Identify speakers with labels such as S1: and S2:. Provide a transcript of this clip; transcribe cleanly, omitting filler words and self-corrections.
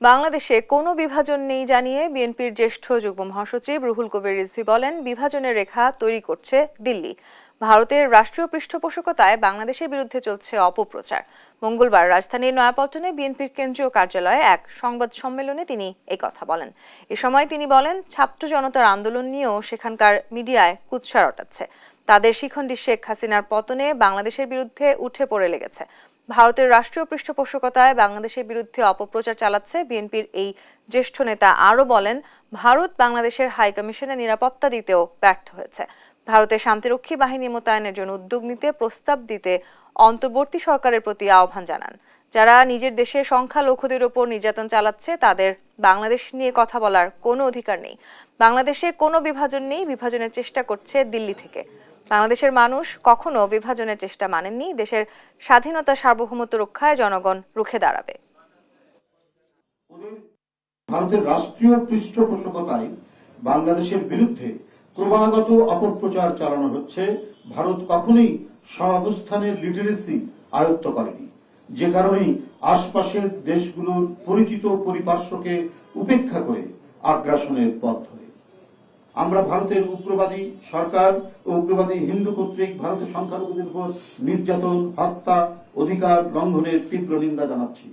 S1: বাংলাদেশে কোনো বিভাজন নেই জানিয়ে বিএনপির জ্যেষ্ঠ যুগ্ম মহাসচিব রুহুল কবির রিজভী বলেন, বিভাজনের রেখা তৈরি করছে দিল্লি। ভারতের রাষ্ট্রীয় পৃষ্ঠপোষকতায় বাংলাদেশের বিরুদ্ধে চলছে অপপ্রচার। মঙ্গলবার রাজধানীর নয়াপল্টনে বিএনপির কেন্দ্রীয় কার্যালয়ে এক সংবাদ সম্মেলনে তিনি কথা বলেন। এ সময় তিনি বলেন, ছাত্র জনতার আন্দোলন নিয়েও সেখানকার মিডিয়ায় কুৎসা রটাচ্ছে। তাদের শিখণ্ডী শেখ হাসিনার পতনে বাংলাদেশের বিরুদ্ধে উঠে পড়ে লেগেছে। ভারতের রাষ্ট্রীয় পৃষ্ঠপোষকতায় বাংলাদেশের বিরুদ্ধে অপপ্রচার চালাচ্ছে বিএনপির এই জ্যেষ্ঠ নেতা। আরও বলেন, ভারত বাংলাদেশের হাইকমিশনে নিরাপত্তা দিতেও ব্যর্থ হয়েছে। ভারতের শান্তিরক্ষী বাহিনী মোতায়েনের জন্য উদ্যোগ নিতে প্রস্তাব দিতে অন্তর্বর্তী সরকারের প্রতি আহ্বান জানান। যারা নিজের দেশের সংখ্যালঘুদের ওপর নির্যাতন চালাচ্ছে তাদের বাংলাদেশ নিয়ে কথা বলার কোনো অধিকার নেই। বাংলাদেশে কোনো বিভাজন নেই, বিভাজনের চেষ্টা করছে দিল্লি থেকে। বাংলাদেশের মানুষ কখনো বিভাজনের চেষ্টা মানেননি। দেশের স্বাধীনতা সার্বভৌমত্ব রক্ষায় জনগণ রুখে দাঁড়াবে।
S2: ভারতের রাষ্ট্রীয় পৃষ্ঠপোষকতায় বাংলাদেশের বিরুদ্ধে ক্রমাগত অপপ্রচার চালানো হচ্ছে। ভারত কখনোই সহাবস্থানের লিটারেসি আয়ত্ত করেনি, যে কারণেই আশপাশের দেশগুলোর পরিচিত পরিপার্শ্বকে উপেক্ষা করে আগ্রাসনের পথ ধরে। আমরা ভারতের উগ্রবাদী সরকার ও উগ্রবাদী হিন্দু কর্তৃক ভারতের সংখ্যালঘুদের উপর নির্যাতন, হত্যা, অধিকার লঙ্ঘনের তীব্র নিন্দা জানাচ্ছি।